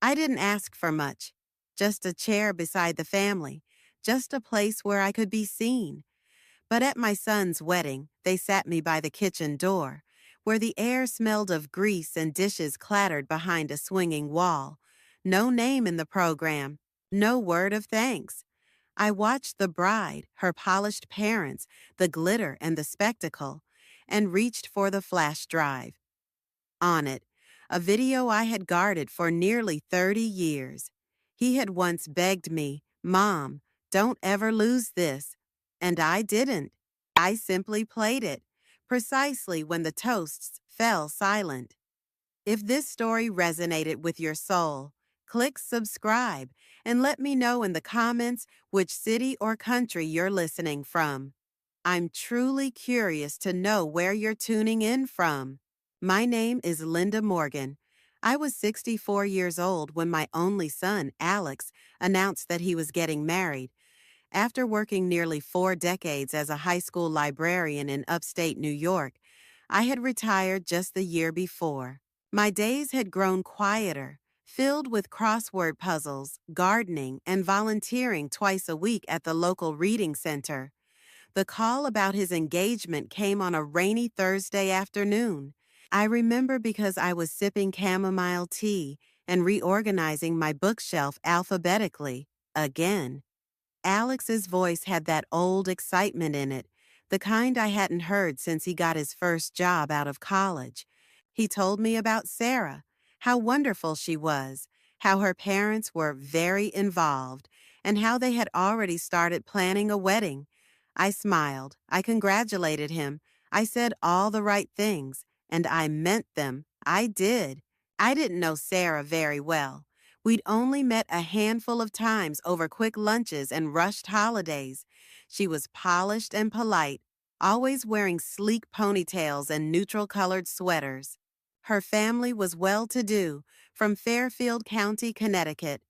I didn't ask for much. Just a chair beside the family. Just a place where I could be seen. But at my son's wedding, they sat me by the kitchen door, where the air smelled of grease and dishes clattered behind a swinging wall. No name in the program. No word of thanks. I watched the bride, her polished parents, the glitter and the spectacle, and reached for the flash drive. On it, a video I had guarded for nearly 30 years. He had once begged me, "Mom, don't ever lose this." And I didn't. I simply played it, precisely when the toasts fell silent. If this story resonated with your soul, click subscribe and let me know in the comments which city or country you're listening from. I'm truly curious to know where you're tuning in from. My name is Linda Morgan. I was 64 years old when my only son, Alex, announced that he was getting married. After working nearly 4 decades as a high school librarian in upstate New York, I had retired just the year before. My days had grown quieter, filled with crossword puzzles, gardening, and volunteering twice a week at the local reading center. The call about his engagement came on a rainy Thursday afternoon. I remember because I was sipping chamomile tea and reorganizing my bookshelf alphabetically, again. Alex's voice had that old excitement in it, the kind I hadn't heard since he got his first job out of college. He told me about Sarah, how wonderful she was, how her parents were very involved, and how they had already started planning a wedding. I smiled. I congratulated him. I said all the right things, and I meant them. I did. I didn't know Sarah very well. We'd only met a handful of times over quick lunches and rushed holidays. She was polished and polite, always wearing sleek ponytails and neutral-colored sweaters. Her family was well-to-do, from Fairfield County, Connecticut.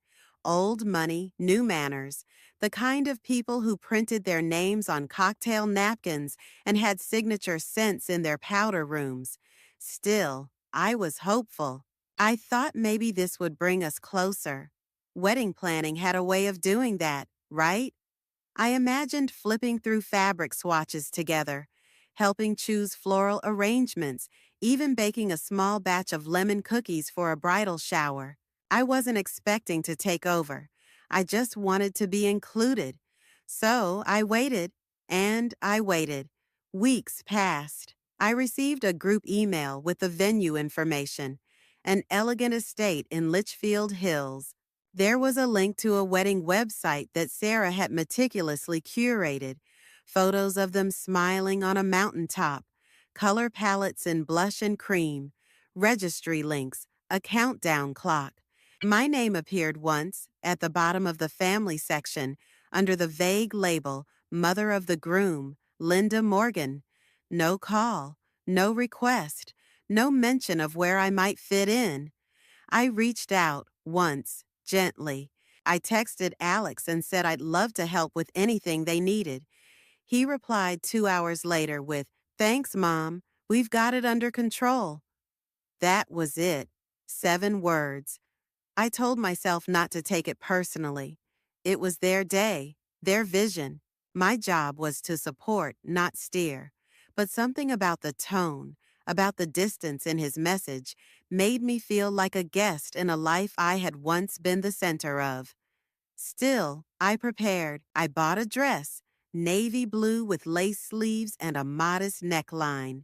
Old money, new manners, the kind of people who printed their names on cocktail napkins and had signature scents in their powder rooms. Still, I was hopeful. I thought maybe this would bring us closer. Wedding planning had a way of doing that, right? I imagined flipping through fabric swatches together, helping choose floral arrangements, even baking a small batch of lemon cookies for a bridal shower. I wasn't expecting to take over. I just wanted to be included. So I waited, and I waited. Weeks passed. I received a group email with the venue information, an elegant estate in Litchfield Hills. There was a link to a wedding website that Sarah had meticulously curated, photos of them smiling on a mountaintop, color palettes in blush and cream, registry links, a countdown clock. My name appeared once at the bottom of the family section under the vague label Mother of the Groom, Linda Morgan. No call, no request, no mention of where I might fit in. I reached out once, gently. I texted Alex and said I'd love to help with anything they needed. He replied 2 hours later with, "Thanks, Mom. We've got it under control." That was it. 7 words. I told myself not to take it personally. It was their day, their vision. My job was to support, not steer. But something about the tone, about the distance in his message, made me feel like a guest in a life I had once been the center of. Still, I prepared. I bought a dress, navy blue with lace sleeves and a modest neckline.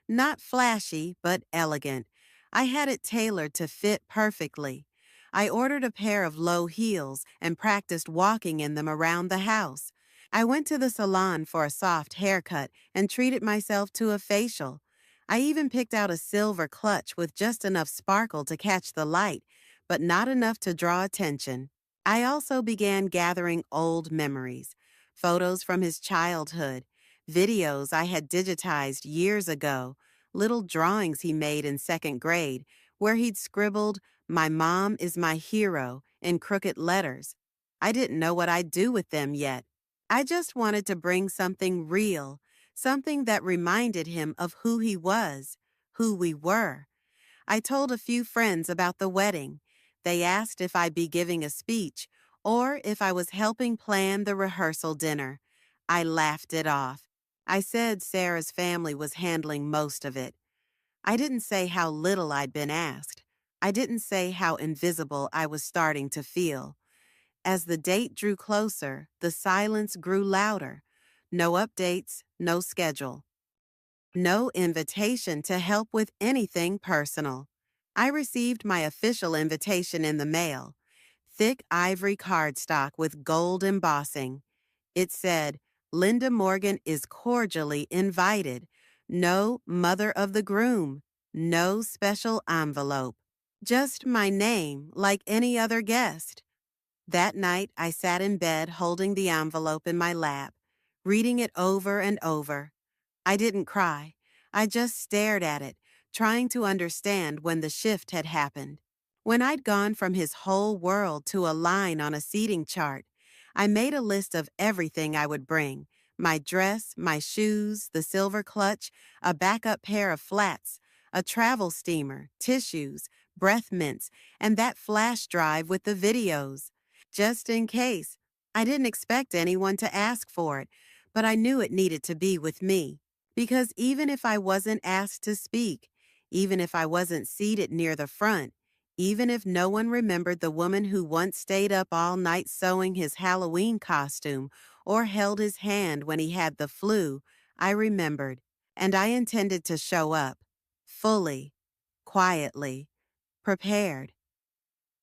Not flashy, but elegant. I had it tailored to fit perfectly. I ordered a pair of low heels and practiced walking in them around the house. I went to the salon for a soft haircut and treated myself to a facial. I even picked out a silver clutch with just enough sparkle to catch the light, but not enough to draw attention. I also began gathering old memories, photos from his childhood, videos I had digitized years ago, little drawings he made in second grade where he'd scribbled, "My mom is my hero," in crooked letters. I didn't know what I'd do with them yet. I just wanted to bring something real, something that reminded him of who he was, who we were. I told a few friends about the wedding. they asked if I'd be giving a speech or if I was helping plan the rehearsal dinner. I laughed it off. I said Sarah's family was handling most of it. I didn't say how little I'd been asked. I didn't say how invisible I was starting to feel. As the date drew closer, the silence grew louder. No updates, no schedule. No invitation to help with anything personal. I received my official invitation in the mail. Thick ivory cardstock with gold embossing. It said, "Linda Morgan is cordially invited. No mother of the groom. No special envelope. Just my name like any other guest." That night, I sat in bed holding the envelope in my lap, reading it over and over. I didn't cry. I just stared at it, trying to understand when the shift had happened. When I'd gone from his whole world to a line on a seating chart, I made a list of everything I would bring: my dress, my shoes, the silver clutch, a backup pair of flats, a travel steamer, tissues, breath mints, and that flash drive with the videos. Just in case. I didn't expect anyone to ask for it, but I knew it needed to be with me. Because even if I wasn't asked to speak, even if I wasn't seated near the front, even if no one remembered the woman who once stayed up all night sewing his Halloween costume or held his hand when he had the flu, I remembered, and I intended to show up, fully, quietly, prepared.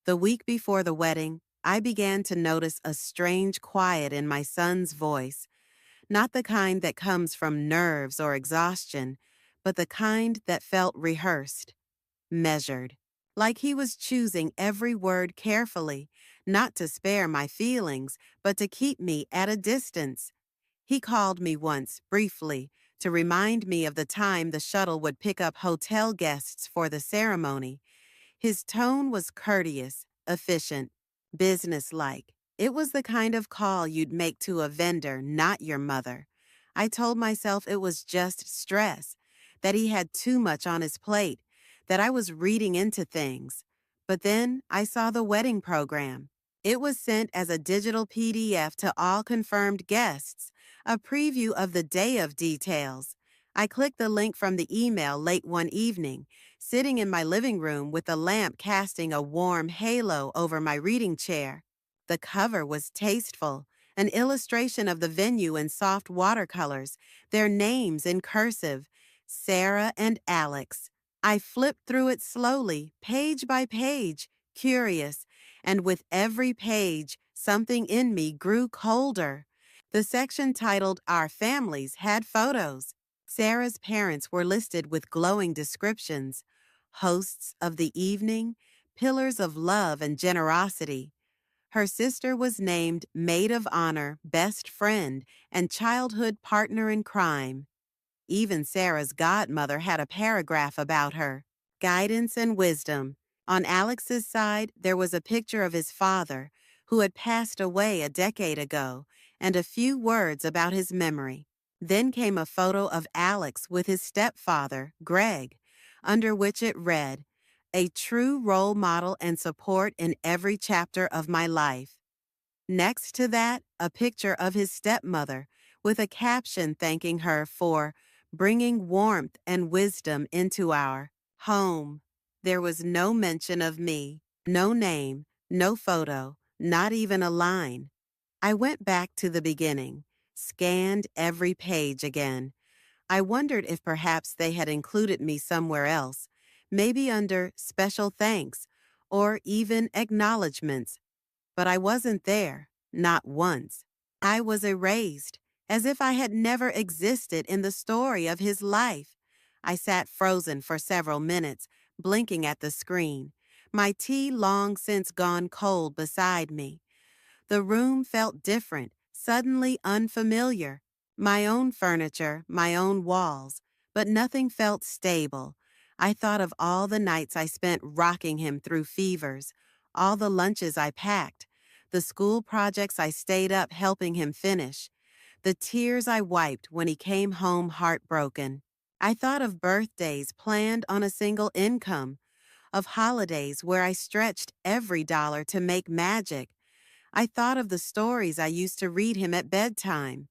The week before the wedding, I began to notice a strange quiet in my son's voice. Not the kind that comes from nerves or exhaustion, but the kind that felt rehearsed, measured. Like he was choosing every word carefully, not to spare my feelings, but to keep me at a distance. He called me once, briefly, to remind me of the time the shuttle would pick up hotel guests for the ceremony. His tone was courteous, efficient, businesslike. It was the kind of call you'd make to a vendor, not your mother. I told myself it was just stress, that he had too much on his plate, that I was reading into things. But then I saw the wedding program. It was sent as a digital PDF to all confirmed guests, a preview of the day of details. I clicked the link from the email late one evening, sitting in my living room with the lamp casting a warm halo over my reading chair. The cover was tasteful, an illustration of the venue in soft watercolors, their names in cursive, Sarah and Alex. I flipped through it slowly, page by page, curious, and with every page, something in me grew colder. The section titled Our Families had photos. Sarah's parents were listed with glowing descriptions: hosts of the evening, pillars of love and generosity. Her sister was named Maid of Honor, Best Friend, and Childhood Partner in Crime. Even Sarah's godmother had a paragraph about her: guidance and wisdom. On Alex's side, there was a picture of his father, who had passed away a decade ago, and a few words about his memory. Then came a photo of Alex with his stepfather, Greg, under which it read, "A true role model and support in every chapter of my life." Next to that, a picture of his stepmother, with a caption thanking her for bringing warmth and wisdom into our home. There was no mention of me, no name, no photo, not even a line. I went back to the beginning, scanned every page again. I wondered if perhaps they had included me somewhere else, maybe under special thanks or even acknowledgments. But I wasn't there, not once. I was erased, as if I had never existed in the story of his life. I sat frozen for several minutes, blinking at the screen, my tea long since gone cold beside me. The room felt different, suddenly unfamiliar. My own furniture, my own walls, but nothing felt stable. I thought of all the nights I spent rocking him through fevers, all the lunches I packed, the school projects I stayed up helping him finish, the tears I wiped when he came home heartbroken. I thought of birthdays planned on a single income, of holidays where I stretched every dollar to make magic. I thought of the stories I used to read him at bedtime.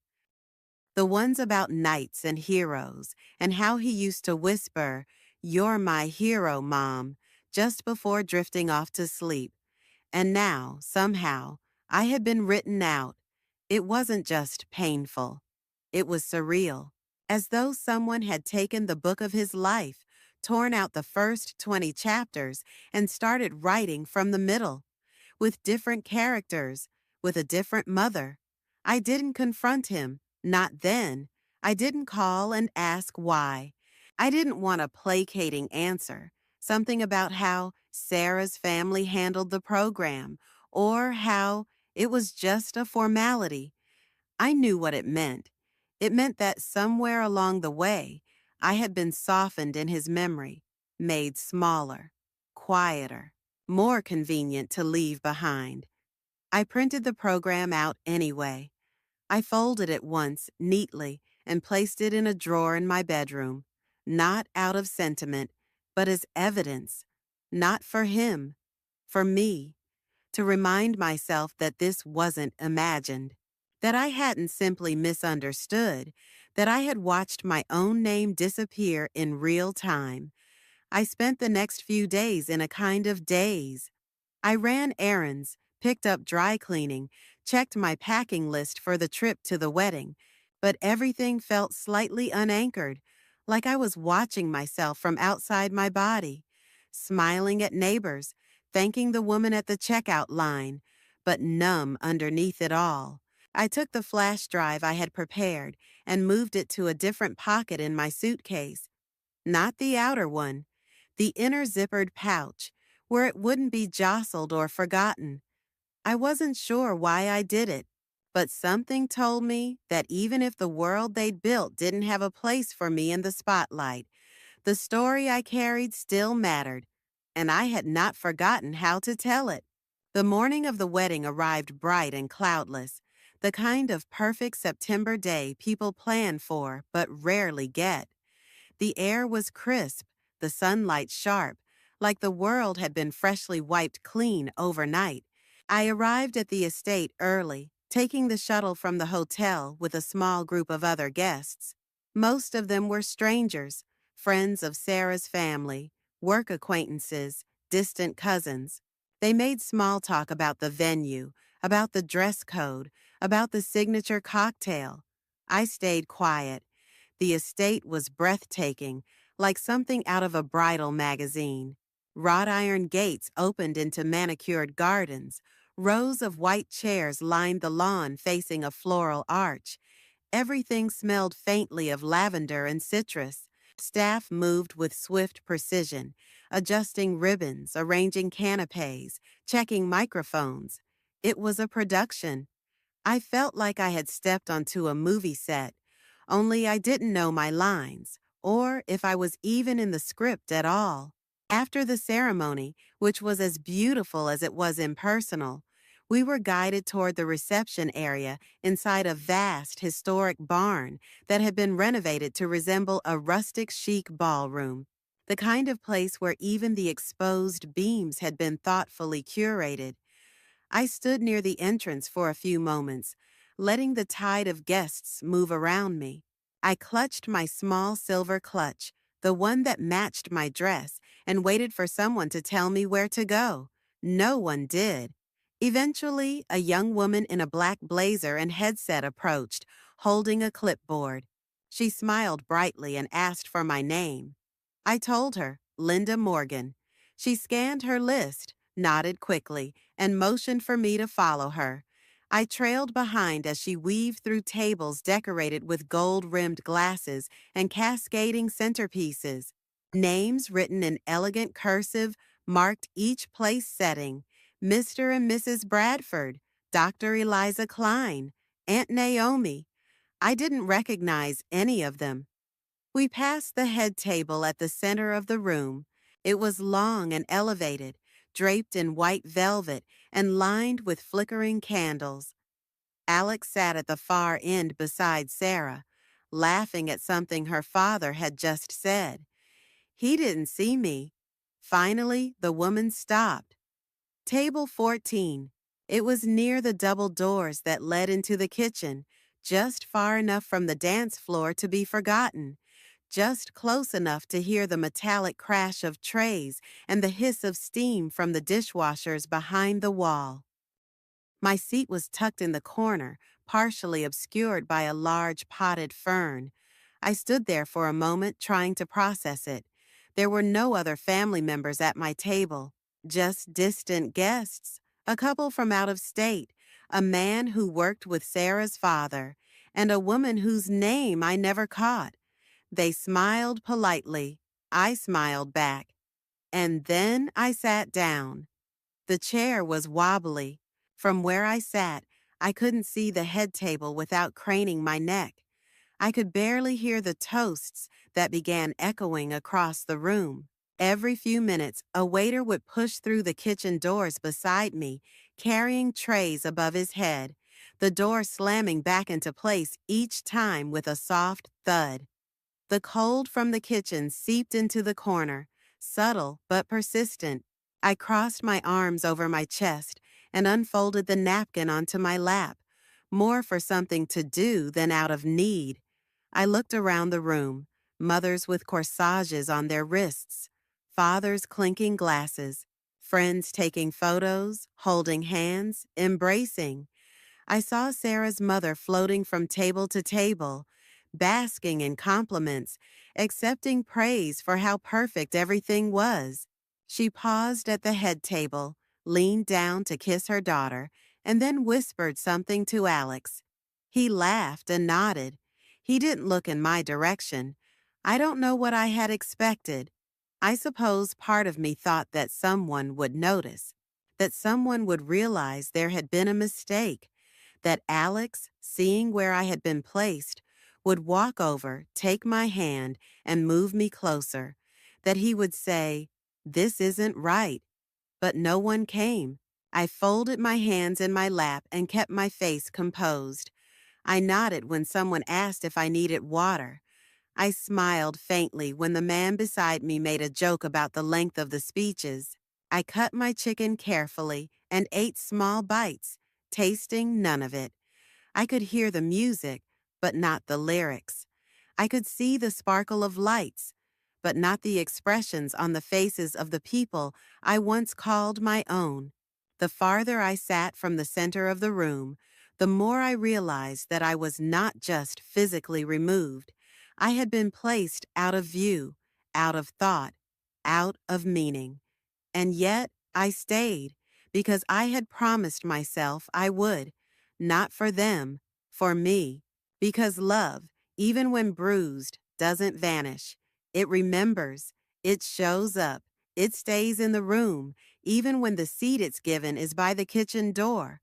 The ones about knights and heroes, and how he used to whisper, "You're my hero, Mom," just before drifting off to sleep. And now, somehow, I had been written out. It wasn't just painful. It was surreal, as though someone had taken the book of his life, torn out the first 20 chapters, and started writing from the middle, with different characters, with a different mother. I didn't confront him, not then. I didn't call and ask why. I didn't want a placating answer, something about how Sarah's family handled the program, or how it was just a formality. I knew what it meant. It meant that somewhere along the way, I had been softened in his memory, made smaller, quieter, more convenient to leave behind. I printed the program out anyway. I folded it once, neatly, and placed it in a drawer in my bedroom, not out of sentiment, but as evidence, not for him, for me, to remind myself that this wasn't imagined, that I hadn't simply misunderstood, that I had watched my own name disappear in real time. I spent the next few days in a kind of daze. I ran errands, picked up dry cleaning, checked my packing list for the trip to the wedding, but everything felt slightly unanchored, like I was watching myself from outside my body, smiling at neighbors, thanking the woman at the checkout line, but numb underneath it all. I took the flash drive I had prepared and moved it to a different pocket in my suitcase, not the outer one, the inner zippered pouch, where it wouldn't be jostled or forgotten. I wasn't sure why I did it, but something told me that even if the world they'd built didn't have a place for me in the spotlight, the story I carried still mattered, and I had not forgotten how to tell it. The morning of the wedding arrived bright and cloudless, the kind of perfect September day people plan for but rarely get. The air was crisp, the sunlight sharp, like the world had been freshly wiped clean overnight. I arrived at the estate early, taking the shuttle from the hotel with a small group of other guests. Most of them were strangers, friends of Sarah's family, work acquaintances, distant cousins. They made small talk about the venue, about the dress code, about the signature cocktail. I stayed quiet. The estate was breathtaking, like something out of a bridal magazine. Wrought iron gates opened into manicured gardens. Rows of white chairs lined the lawn facing a floral arch. Everything smelled faintly of lavender and citrus. Staff moved with swift precision, adjusting ribbons, arranging canapes, checking microphones. It was a production. I felt like I had stepped onto a movie set, only I didn't know my lines, or if I was even in the script at all. After the ceremony, which was as beautiful as it was impersonal, we were guided toward the reception area inside a vast historic barn that had been renovated to resemble a rustic chic ballroom, the kind of place where even the exposed beams had been thoughtfully curated. I stood near the entrance for a few moments, letting the tide of guests move around me. I clutched my small silver clutch, the one that matched my dress, and waited for someone to tell me where to go. No one did. Eventually, a young woman in a black blazer and headset approached, holding a clipboard. She smiled brightly and asked for my name. I told her, Linda Morgan. She scanned her list, nodded quickly, and motioned for me to follow her. I trailed behind as she weaved through tables decorated with gold-rimmed glasses and cascading centerpieces. Names written in elegant cursive marked each place setting: Mr. and Mrs. Bradford, Dr. Eliza Klein, Aunt Naomi. I didn't recognize any of them. We passed the head table at the center of the room. It was long and elevated, draped in white velvet and lined with flickering candles. Alex sat at the far end beside Sarah, laughing at something her father had just said. He didn't see me. Finally, the woman stopped. Table 14. It was near the double doors that led into the kitchen, just far enough from the dance floor to be forgotten, just close enough to hear the metallic crash of trays and the hiss of steam from the dishwashers behind the wall. My seat was tucked in the corner, partially obscured by a large potted fern. I stood there for a moment trying to process it. There were no other family members at my table, just distant guests, a couple from out of state, a man who worked with Sarah's father, and a woman whose name I never caught. They smiled politely. I smiled back. And then I sat down. The chair was wobbly. From where I sat, I couldn't see the head table without craning my neck. I could barely hear the toasts that began echoing across the room. Every few minutes, a waiter would push through the kitchen doors beside me, carrying trays above his head, the door slamming back into place each time with a soft thud. The cold from the kitchen seeped into the corner, subtle but persistent. I crossed my arms over my chest and unfolded the napkin onto my lap, more for something to do than out of need. I looked around the room, mothers with corsages on their wrists, fathers clinking glasses, friends taking photos, holding hands, embracing. I saw Sarah's mother floating from table to table, basking in compliments, accepting praise for how perfect everything was. She paused at the head table, leaned down to kiss her daughter, and then whispered something to Alex. He laughed and nodded. He didn't look in my direction. I don't know what I had expected. I suppose part of me thought that someone would notice, that someone would realize there had been a mistake, that Alex, seeing where I had been placed, would walk over, take my hand, and move me closer, that he would say, "This isn't right." But no one came. I folded my hands in my lap and kept my face composed. I nodded when someone asked if I needed water. I smiled faintly when the man beside me made a joke about the length of the speeches. I cut my chicken carefully and ate small bites, tasting none of it. I could hear the music, but not the lyrics. I could see the sparkle of lights, but not the expressions on the faces of the people I once called my own. The farther I sat from the center of the room, the more I realized that I was not just physically removed. I had been placed out of view, out of thought, out of meaning. And yet I stayed because I had promised myself I would, not for them, for me, because love, even when bruised, doesn't vanish. It remembers, it shows up, it stays in the room, even when the seat it's given is by the kitchen door.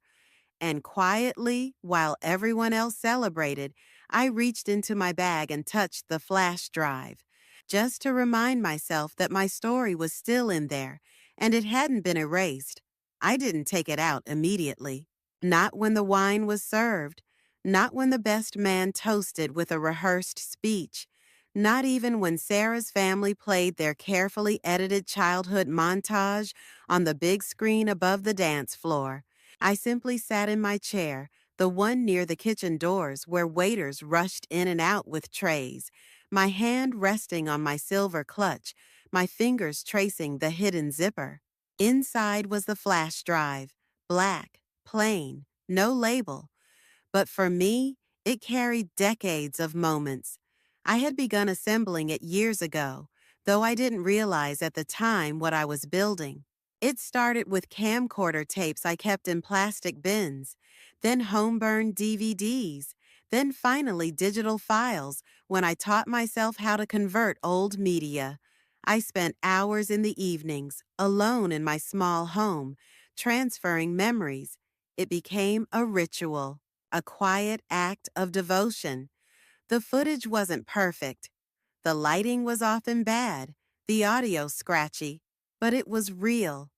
And quietly, while everyone else celebrated, I reached into my bag and touched the flash drive, just to remind myself that my story was still in there, and it hadn't been erased. I didn't take it out immediately. Not when the wine was served, not when the best man toasted with a rehearsed speech, not even when Sarah's family played their carefully edited childhood montage on the big screen above the dance floor. I simply sat in my chair, the one near the kitchen doors where waiters rushed in and out with trays, my hand resting on my silver clutch, my fingers tracing the hidden zipper. Inside was the flash drive, black, plain, no label. But for me, it carried decades of moments. I had begun assembling it years ago, though I didn't realize at the time what I was building. It started with camcorder tapes I kept in plastic bins, then home-burned DVDs, then finally digital files when I taught myself how to convert old media. I spent hours in the evenings, alone in my small home, transferring memories. It became a ritual, a quiet act of devotion. The footage wasn't perfect. The lighting was often bad, the audio scratchy, but it was real.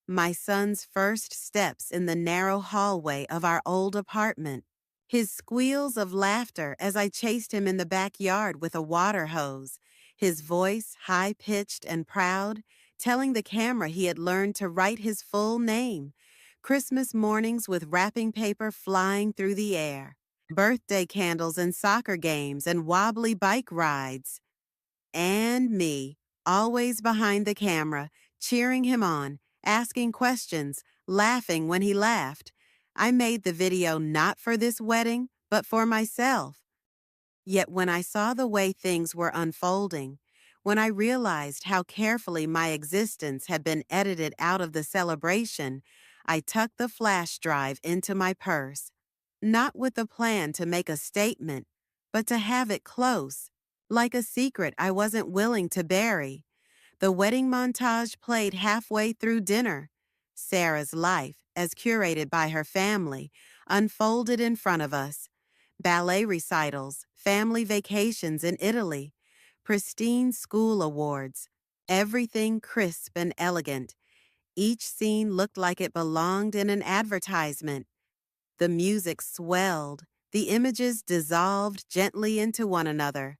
My son's first steps in the narrow hallway of our old apartment, his squeals of laughter as I chased him in the backyard with a water hose, his voice high-pitched and proud, telling the camera he had learned to write his full name. Christmas mornings with wrapping paper flying through the air. Birthday candles and soccer games and wobbly bike rides. And me, always behind the camera, cheering him on, asking questions, laughing when he laughed. I made the video not for this wedding, but for myself. Yet when I saw the way things were unfolding, when I realized how carefully my existence had been edited out of the celebration, I tucked the flash drive into my purse, not with the plan to make a statement, but to have it close, like a secret I wasn't willing to bury. The wedding montage played halfway through dinner. Sarah's life, as curated by her family, unfolded in front of us. Ballet recitals, family vacations in Italy, pristine school awards, everything crisp and elegant. Each scene looked like it belonged in an advertisement. The music swelled, the images dissolved gently into one another.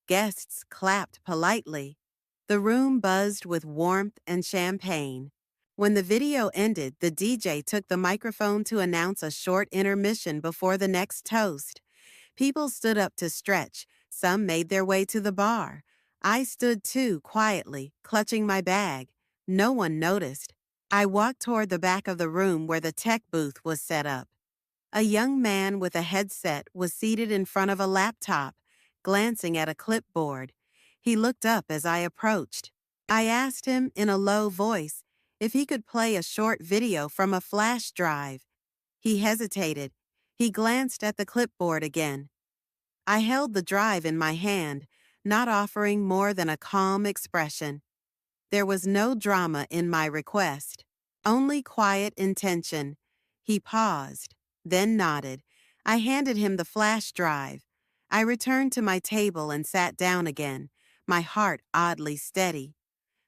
Guests clapped politely. The room buzzed with warmth and champagne. When the video ended, the DJ took the microphone to announce a short intermission before the next toast. People stood up to stretch. Some made their way to the bar. I stood too, quietly, clutching my bag. No one noticed. I walked toward the back of the room where the tech booth was set up. A young man with a headset was seated in front of a laptop, glancing at a clipboard. He looked up as I approached. I asked him in a low voice if he could play a short video from a flash drive. He hesitated. He glanced at the clipboard again. I held the drive in my hand, not offering more than a calm expression. There was no drama in my request, only quiet intention. He paused, then nodded. I handed him the flash drive. I returned to my table and sat down again, my heart oddly steady.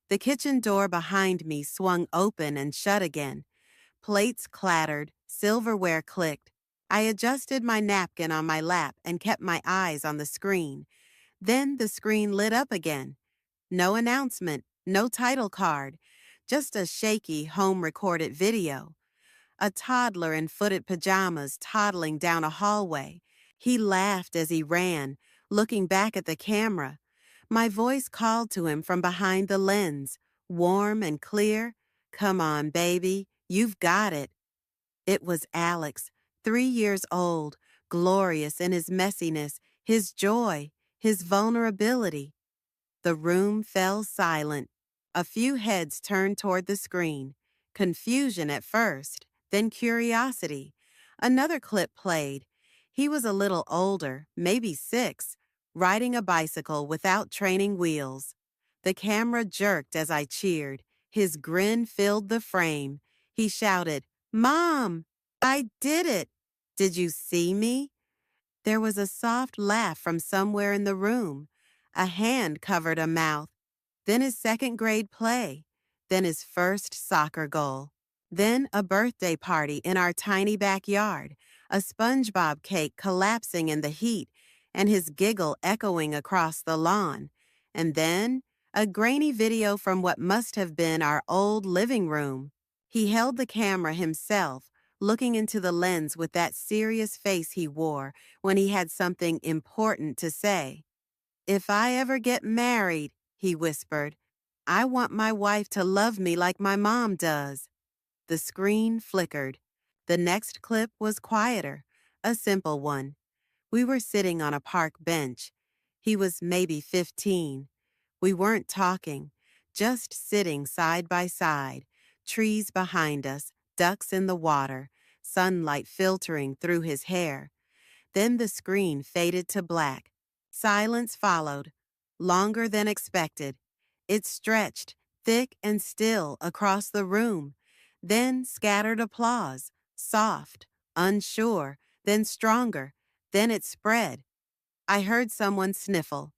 The kitchen door behind me swung open and shut again. Plates clattered, silverware clicked. I adjusted my napkin on my lap and kept my eyes on the screen. Then the screen lit up again. No announcement, no title card, just a shaky home-recorded video. A toddler in footed pajamas toddling down a hallway. He laughed as he ran, looking back at the camera. My voice called to him from behind the lens, warm and clear. "Come on, baby, you've got it." It was Alex, 3 years old, glorious in his messiness, his joy, his vulnerability. The room fell silent. A few heads turned toward the screen. Confusion at first, then curiosity. Another clip played. He was a little older, maybe 6, riding a bicycle without training wheels. The camera jerked as I cheered. His grin filled the frame. He shouted, "Mom, I did it! Did you see me?" There was a soft laugh from somewhere in the room. A hand covered a mouth. Then his second-grade play. Then his first soccer goal. Then a birthday party in our tiny backyard, a SpongeBob cake collapsing in the heat, and his giggle echoing across the lawn. And then a grainy video from what must have been our old living room. He held the camera himself, looking into the lens with that serious face he wore when he had something important to say. "If I ever get married," he whispered, "I want my wife to love me like my mom does." The screen flickered. The next clip was quieter, a simple one. We were sitting on a park bench. He was maybe 15. We weren't talking, just sitting side by side, trees behind us, ducks in the water, sunlight filtering through his hair. Then the screen faded to black. Silence followed, longer than expected. It stretched, thick and still, across the room. Then scattered applause, soft, unsure, then stronger. Then it spread. I heard someone sniffle.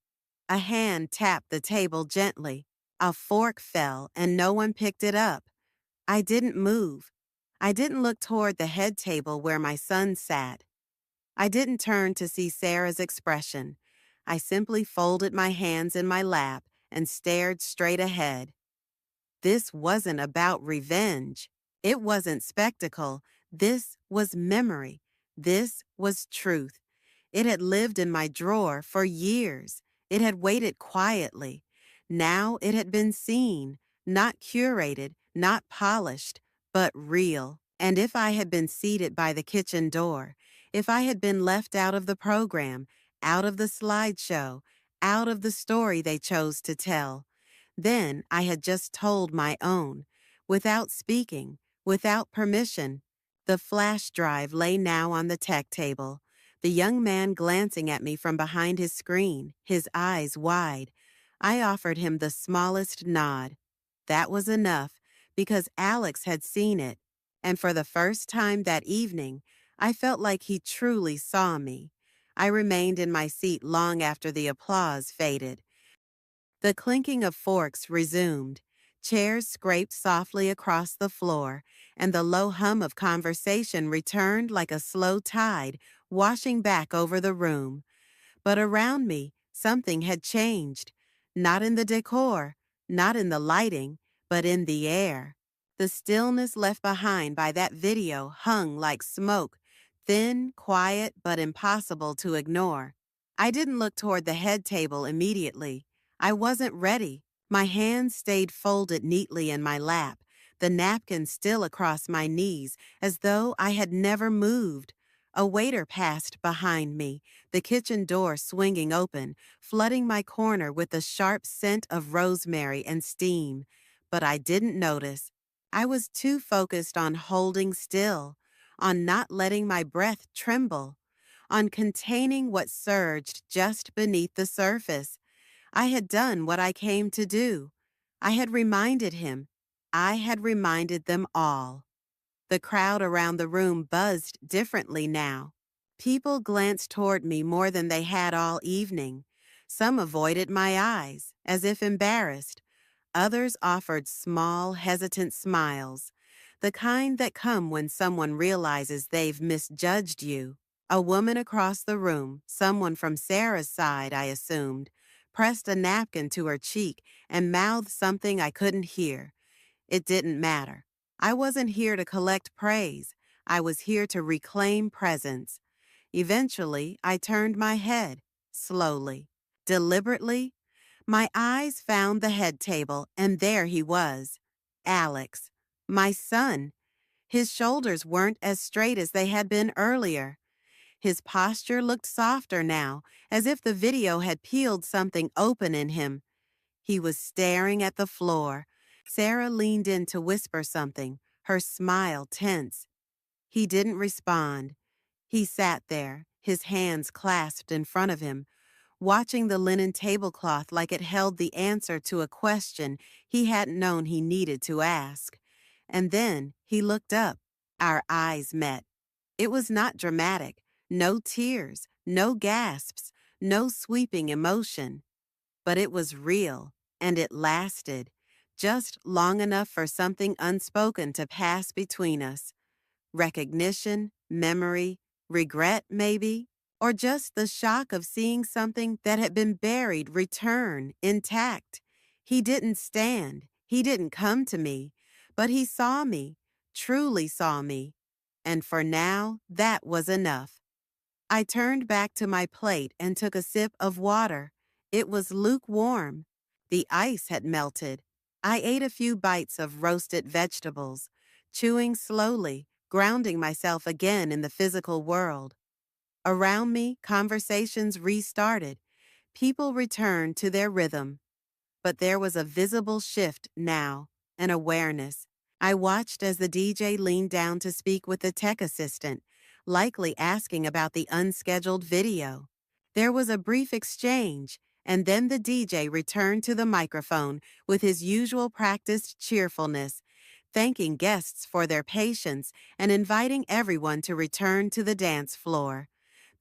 A hand tapped the table gently. A fork fell and no one picked it up. I didn't move. I didn't look toward the head table where my son sat. I didn't turn to see Sarah's expression. I simply folded my hands in my lap and stared straight ahead. This wasn't about revenge. It wasn't spectacle. This was memory. This was truth. It had lived in my drawer for years. It had waited quietly. Now it had been seen, not curated, not polished, but real. And if I had been seated by the kitchen door, if I had been left out of the program, out of the slideshow, out of the story they chose to tell, then I had just told my own, without speaking, without permission. The flash drive lay now on the tech table, the young man glancing at me from behind his screen, his eyes wide. I offered him the smallest nod. That was enough, because Alex had seen it, and for the first time that evening, I felt like he truly saw me. I remained in my seat long after the applause faded. The clinking of forks resumed. Chairs scraped softly across the floor, and the low hum of conversation returned like a slow tide, washing back over the room. But around me, something had changed. Not in the decor, not in the lighting, but in the air. The stillness left behind by that video hung like smoke, thin, quiet, but impossible to ignore. I didn't look toward the head table immediately. I wasn't ready. My hands stayed folded neatly in my lap, the napkin still across my knees, as though I had never moved. A waiter passed behind me, the kitchen door swinging open, flooding my corner with the sharp scent of rosemary and steam. But I didn't notice. I was too focused on holding still, on not letting my breath tremble, on containing what surged just beneath the surface. I had done what I came to do. I had reminded him. I had reminded them all. The crowd around the room buzzed differently now. People glanced toward me more than they had all evening. Some avoided my eyes, as if embarrassed. Others offered small, hesitant smiles, the kind that come when someone realizes they've misjudged you. A woman across the room, someone from Sarah's side, I assumed, pressed a napkin to her cheek and mouthed something I couldn't hear. It didn't matter. I wasn't here to collect praise. I was here to reclaim presence. Eventually, I turned my head, slowly, deliberately. My eyes found the head table, and there he was. Alex, my son. His shoulders weren't as straight as they had been earlier. His posture looked softer now, as if the video had peeled something open in him. He was staring at the floor. Sarah leaned in to whisper something, her smile tense. He didn't respond. He sat there, his hands clasped in front of him, watching the linen tablecloth like it held the answer to a question he hadn't known he needed to ask. And then he looked up. Our eyes met. It was not dramatic. No tears, no gasps, no sweeping emotion. But it was real, and it lasted, just long enough for something unspoken to pass between us. Recognition, memory, regret maybe, or just the shock of seeing something that had been buried return intact. He didn't stand, he didn't come to me, but he saw me, truly saw me. And for now, that was enough. I turned back to my plate and took a sip of water. It was lukewarm. The ice had melted. I ate a few bites of roasted vegetables, chewing slowly, grounding myself again in the physical world. Around me, conversations restarted. People returned to their rhythm. But there was a visible shift now, an awareness. I watched as the DJ leaned down to speak with the tech assistant, likely asking about the unscheduled video. There was a brief exchange, and then the DJ returned to the microphone with his usual practiced cheerfulness, thanking guests for their patience and inviting everyone to return to the dance floor.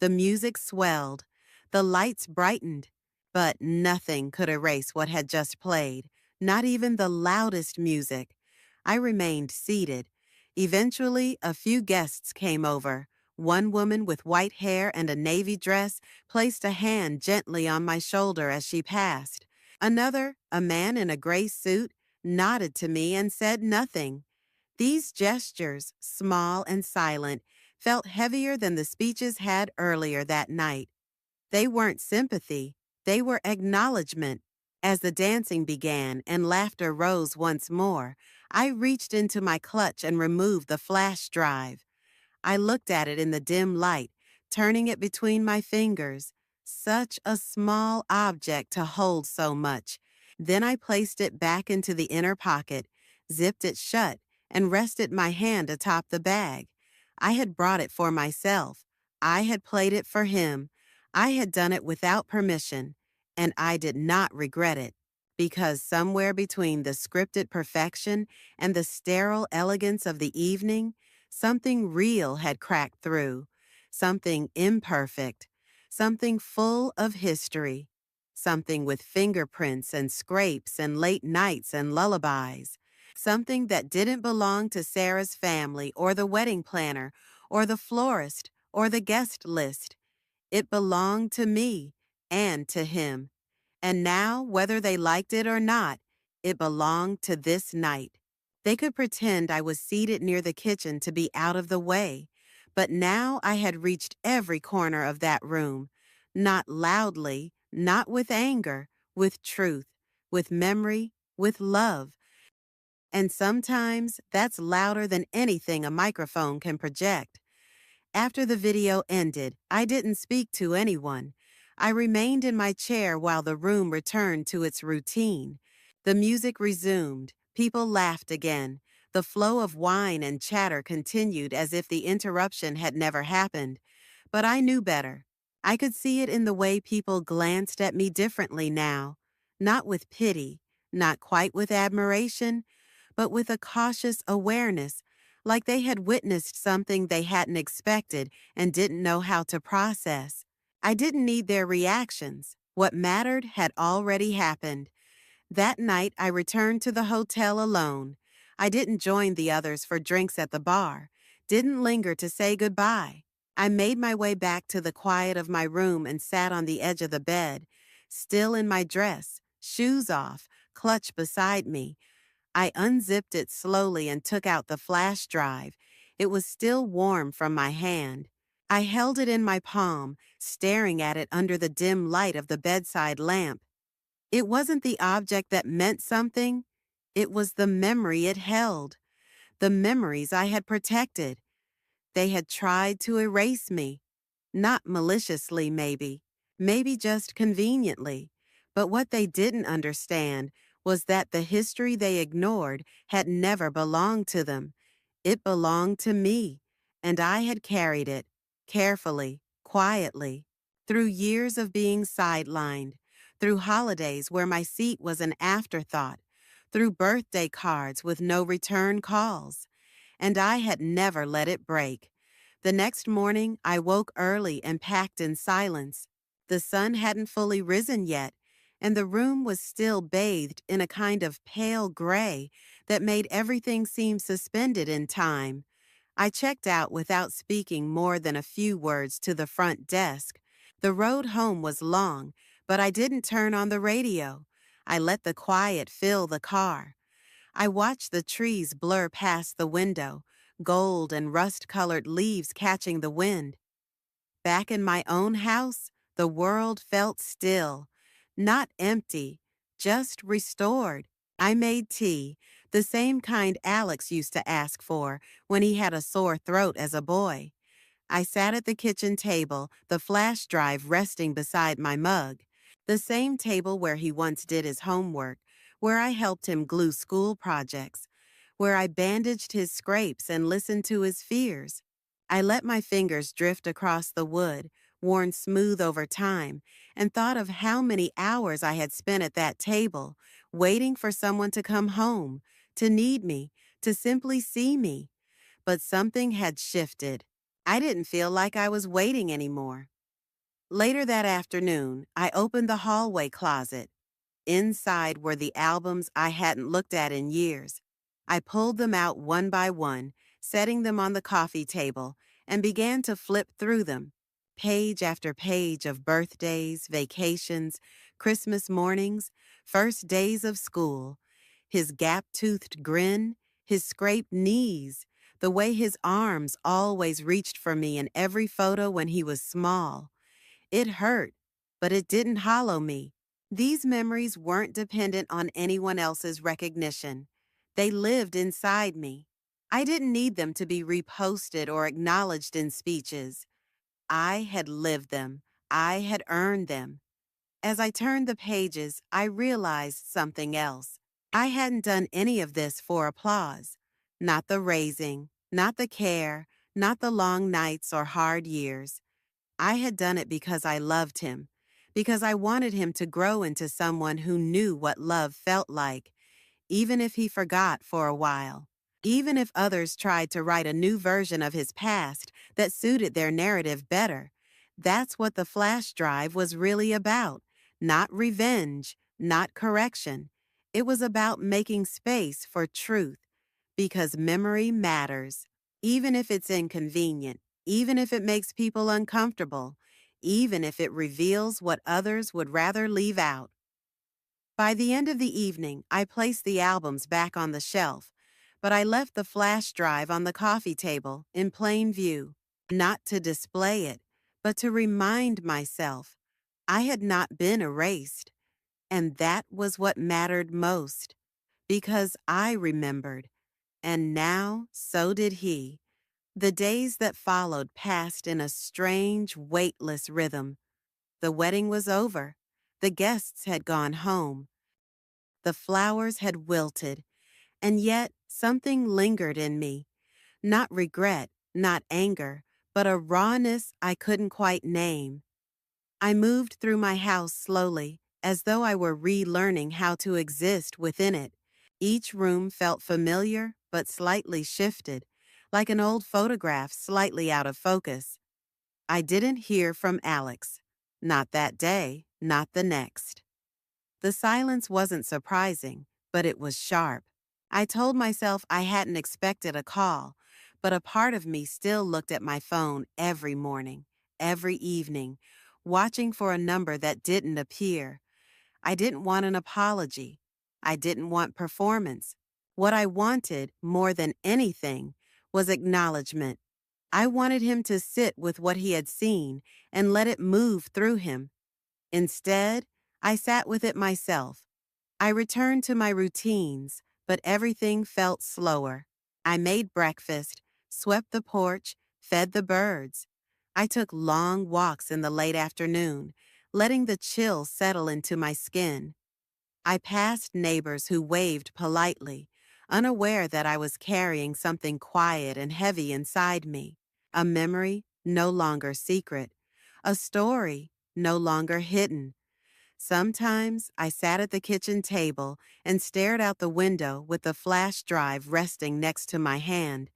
The music swelled. The lights brightened. But nothing could erase what had just played, not even the loudest music. I remained seated. Eventually, a few guests came over. One woman with white hair and a navy dress placed a hand gently on my shoulder as she passed. Another, a man in a gray suit, nodded to me, and said nothing. These gestures, small and silent, felt heavier than the speeches had earlier that night. They weren't sympathy, they were acknowledgement. As the dancing began and laughter rose once more, I reached into my clutch and removed the flash drive. I looked at it in the dim light, turning it between my fingers. Such a small object to hold so much. Then I placed it back into the inner pocket, zipped it shut, and rested my hand atop the bag. I had brought it for myself. I had played it for him. I had done it without permission, and I did not regret it, because somewhere between the scripted perfection and the sterile elegance of the evening, something real had cracked through, something imperfect, something full of history, something with fingerprints and scrapes and late nights and lullabies, something that didn't belong to Sarah's family or the wedding planner or the florist or the guest list. It belonged to me and to him. And now, whether they liked it or not, it belonged to this night. They could pretend I was seated near the kitchen to be out of the way, but now I had reached every corner of that room, not loudly, not with anger, with truth, with memory, with love. And sometimes that's louder than anything a microphone can project. After the video ended, I didn't speak to anyone. I remained in my chair while the room returned to its routine. The music resumed. People laughed again. The flow of wine and chatter continued as if the interruption had never happened. But I knew better. I could see it in the way people glanced at me differently now. Not with pity, not quite with admiration, but with a cautious awareness, like they had witnessed something they hadn't expected and didn't know how to process. I didn't need their reactions. What mattered had already happened. That night, I returned to the hotel alone. I didn't join the others for drinks at the bar, didn't linger to say goodbye. I made my way back to the quiet of my room and sat on the edge of the bed, still in my dress, shoes off, clutch beside me. I unzipped it slowly and took out the flash drive. It was still warm from my hand. I held it in my palm, staring at it under the dim light of the bedside lamp. It wasn't the object that meant something. It was the memory it held, the memories I had protected. They had tried to erase me. Not maliciously, maybe just conveniently. But what they didn't understand was that the history they ignored had never belonged to them. It belonged to me, and I had carried it, carefully, quietly, through years of being sidelined, through holidays where my seat was an afterthought, through birthday cards with no return calls. And I had never let it break. The next morning, I woke early and packed in silence. The sun hadn't fully risen yet, and the room was still bathed in a kind of pale gray that made everything seem suspended in time. I checked out without speaking more than a few words to the front desk. The road home was long, but I didn't turn on the radio. I let the quiet fill the car. I watched the trees blur past the window, gold and rust-colored leaves catching the wind. Back in my own house, the world felt still, not empty, just restored. I made tea, the same kind Alex used to ask for when he had a sore throat as a boy. I sat at the kitchen table, the flash drive resting beside my mug, the same table where he once did his homework, where I helped him glue school projects, where I bandaged his scrapes and listened to his fears. I let my fingers drift across the wood, worn smooth over time, and thought of how many hours I had spent at that table, waiting for someone to come home, to need me, to simply see me. But something had shifted. I didn't feel like I was waiting anymore. Later that afternoon, I opened the hallway closet. Inside were the albums I hadn't looked at in years. I pulled them out one by one, setting them on the coffee table, and began to flip through them. Page after page of birthdays, vacations, Christmas mornings, first days of school. His gap-toothed grin, his scraped knees, the way his arms always reached for me in every photo when he was small. It hurt, but it didn't hollow me. These memories weren't dependent on anyone else's recognition. They lived inside me. I didn't need them to be reposted or acknowledged in speeches. I had lived them. I had earned them. As I turned the pages, I realized something else. I hadn't done any of this for applause. Not the raising, not the care, not the long nights or hard years. I had done it because I loved him, because I wanted him to grow into someone who knew what love felt like, even if he forgot for a while. Even if others tried to write a new version of his past that suited their narrative better. That's what the flash drive was really about. Not revenge, not correction. It was about making space for truth, because memory matters, even if it's inconvenient, even if it makes people uncomfortable, even if it reveals what others would rather leave out. By the end of the evening, I placed the albums back on the shelf, but I left the flash drive on the coffee table in plain view, not to display it, but to remind myself I had not been erased, and that was what mattered most, because I remembered, and now so did he. The days that followed passed in a strange, weightless rhythm. The wedding was over. The guests had gone home. The flowers had wilted, and yet something lingered in me. Not regret, not anger, but a rawness I couldn't quite name. I moved through my house slowly, as though I were relearning how to exist within it. Each room felt familiar, but slightly shifted, like an old photograph slightly out of focus. I didn't hear from Alex. Not that day, not the next. The silence wasn't surprising, but it was sharp. I told myself I hadn't expected a call, but a part of me still looked at my phone every morning, every evening, watching for a number that didn't appear. I didn't want an apology. I didn't want performance. What I wanted, more than anything, was acknowledgement. I wanted him to sit with what he had seen and let it move through him. Instead, I sat with it myself. I returned to my routines, but everything felt slower. I made breakfast, swept the porch, fed the birds. I took long walks in the late afternoon, letting the chill settle into my skin. I passed neighbors who waved politely, unaware that I was carrying something quiet and heavy inside me. A memory no longer secret. A story no longer hidden. Sometimes I sat at the kitchen table and stared out the window with the flash drive resting next to my hand.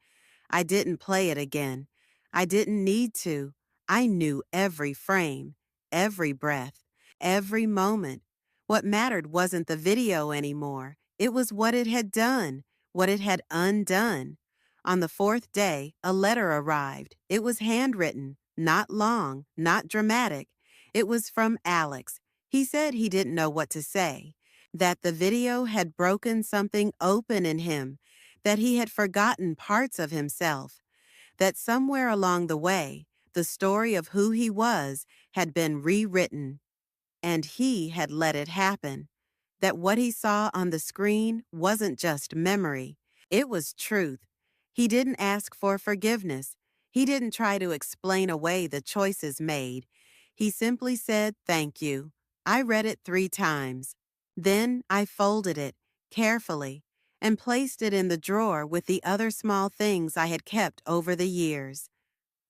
I didn't play it again. I didn't need to. I knew every frame, every breath, every moment. What mattered wasn't the video anymore. It was what it had done, what it had undone. On the fourth day, a letter arrived. It was handwritten, not long, not dramatic. It was from Alex. He said he didn't know what to say, that the video had broken something open in him, that he had forgotten parts of himself, that somewhere along the way, the story of who he was had been rewritten, and he had let it happen, that what he saw on the screen wasn't just memory, it was truth. He didn't ask for forgiveness. He didn't try to explain away the choices made. He simply said, "Thank you." I read it 3 times. Then I folded it, carefully, and placed it in the drawer with the other small things I had kept over the years.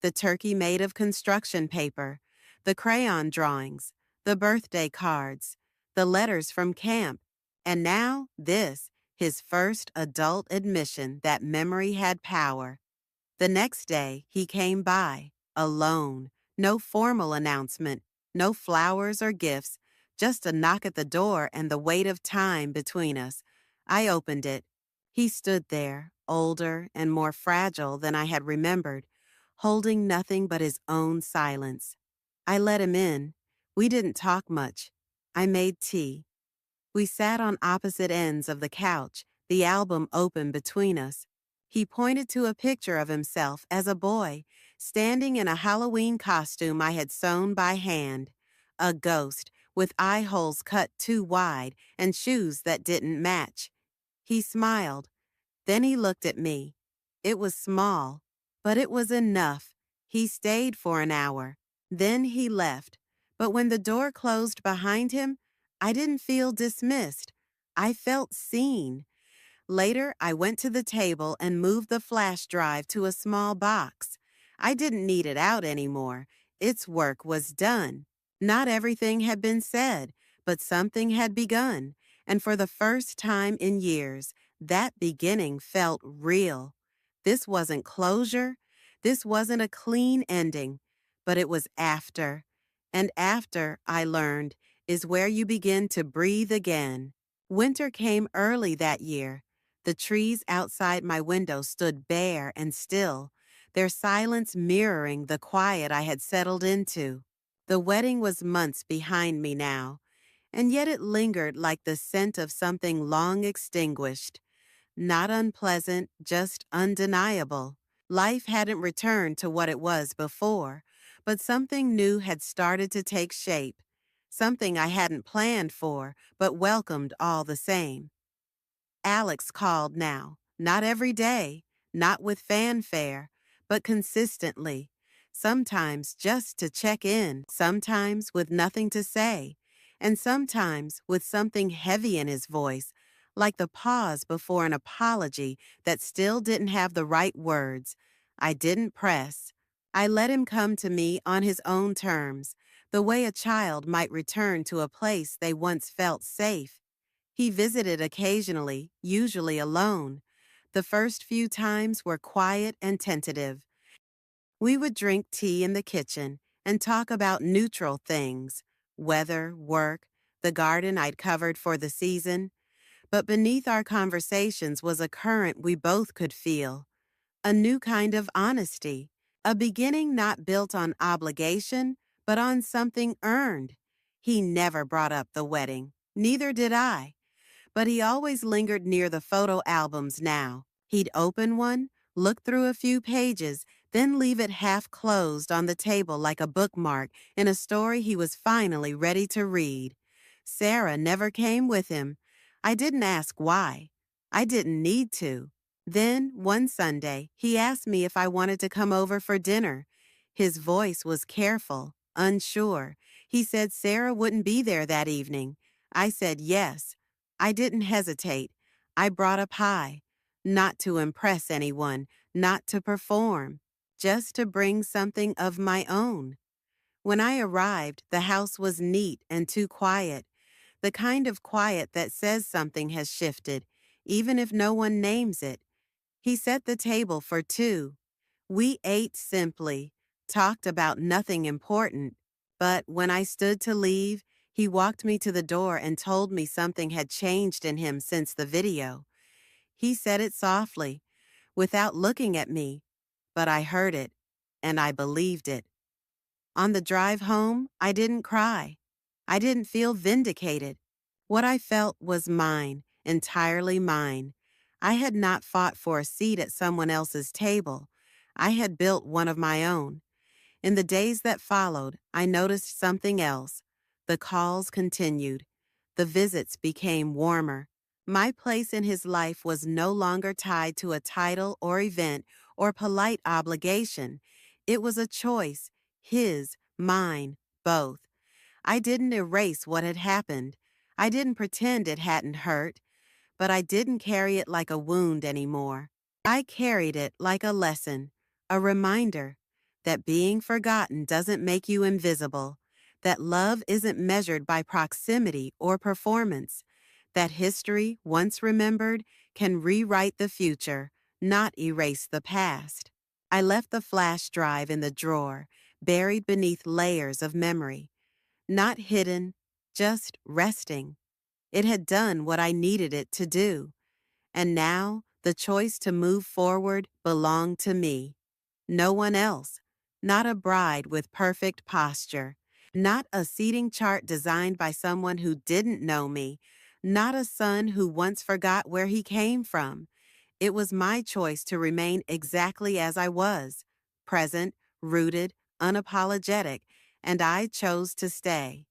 The turkey made of construction paper, the crayon drawings, the birthday cards, the letters from camp, and now this, his first adult admission that memory had power. The next day, he came by, alone, no formal announcement, no flowers or gifts, just a knock at the door and the weight of time between us. I opened it. He stood there, older and more fragile than I had remembered, holding nothing but his own silence. I let him in. We didn't talk much. I made tea. We sat on opposite ends of the couch, the album open between us. He pointed to a picture of himself as a boy, standing in a Halloween costume I had sewn by hand. A ghost, with eye holes cut too wide and shoes that didn't match. He smiled. Then he looked at me. It was small, but it was enough. He stayed for an hour. Then he left. But when the door closed behind him, I didn't feel dismissed. I felt seen. Later, I went to the table and moved the flash drive to a small box. I didn't need it out anymore. Its work was done. Not everything had been said, but something had begun, and for the first time in years, that beginning felt real. This wasn't closure. This wasn't a clean ending, but it was after. And after, I learned, is where you begin to breathe again. Winter came early that year. The trees outside my window stood bare and still, their silence mirroring the quiet I had settled into. The wedding was months behind me now, and yet it lingered like the scent of something long extinguished. Not unpleasant, just undeniable. Life hadn't returned to what it was before, but something new had started to take shape. Something I hadn't planned for, but welcomed all the same. Alex called now, not every day, not with fanfare, but consistently. Sometimes just to check in, sometimes with nothing to say, and sometimes with something heavy in his voice, like the pause before an apology that still didn't have the right words. I didn't press. I let him come to me on his own terms, the way a child might return to a place they once felt safe. He visited occasionally, usually alone. The first few times were quiet and tentative. We would drink tea in the kitchen and talk about neutral things, weather, work, the garden I'd covered for the season. But beneath our conversations was a current we both could feel, a new kind of honesty, a beginning not built on obligation, but on something earned. He never brought up the wedding. Neither did I. But he always lingered near the photo albums now. He'd open one, look through a few pages, then leave it half closed on the table like a bookmark in a story he was finally ready to read. Sarah never came with him. I didn't ask why. I didn't need to. Then, one Sunday, he asked me if I wanted to come over for dinner. His voice was careful, unsure. He said Sarah wouldn't be there that evening. I said yes. I didn't hesitate. I brought a pie, not to impress anyone, not to perform, just to bring something of my own. When I arrived, the house was neat and too quiet, the kind of quiet that says something has shifted, even if no one names it. He set the table for two. We ate simply, talked about nothing important, but when I stood to leave, he walked me to the door and told me something had changed in him since the video. He said it softly, without looking at me, but I heard it, and I believed it. On the drive home, I didn't cry. I didn't feel vindicated. What I felt was mine, entirely mine. I had not fought for a seat at someone else's table. I had built one of my own. In the days that followed, I noticed something else. The calls continued. The visits became warmer. My place in his life was no longer tied to a title or event or polite obligation. It was a choice, his, mine, both. I didn't erase what had happened. I didn't pretend it hadn't hurt, but I didn't carry it like a wound anymore. I carried it like a lesson, a reminder that being forgotten doesn't make you invisible, that love isn't measured by proximity or performance, that history, once remembered, can rewrite the future, not erase the past. I left the flash drive in the drawer, buried beneath layers of memory, not hidden, just resting. It had done what I needed it to do. And now, the choice to move forward belonged to me. No one else. Not a bride with perfect posture. Not a seating chart designed by someone who didn't know me. Not a son who once forgot where he came from. It was my choice to remain exactly as I was, present, rooted, unapologetic, and I chose to stay.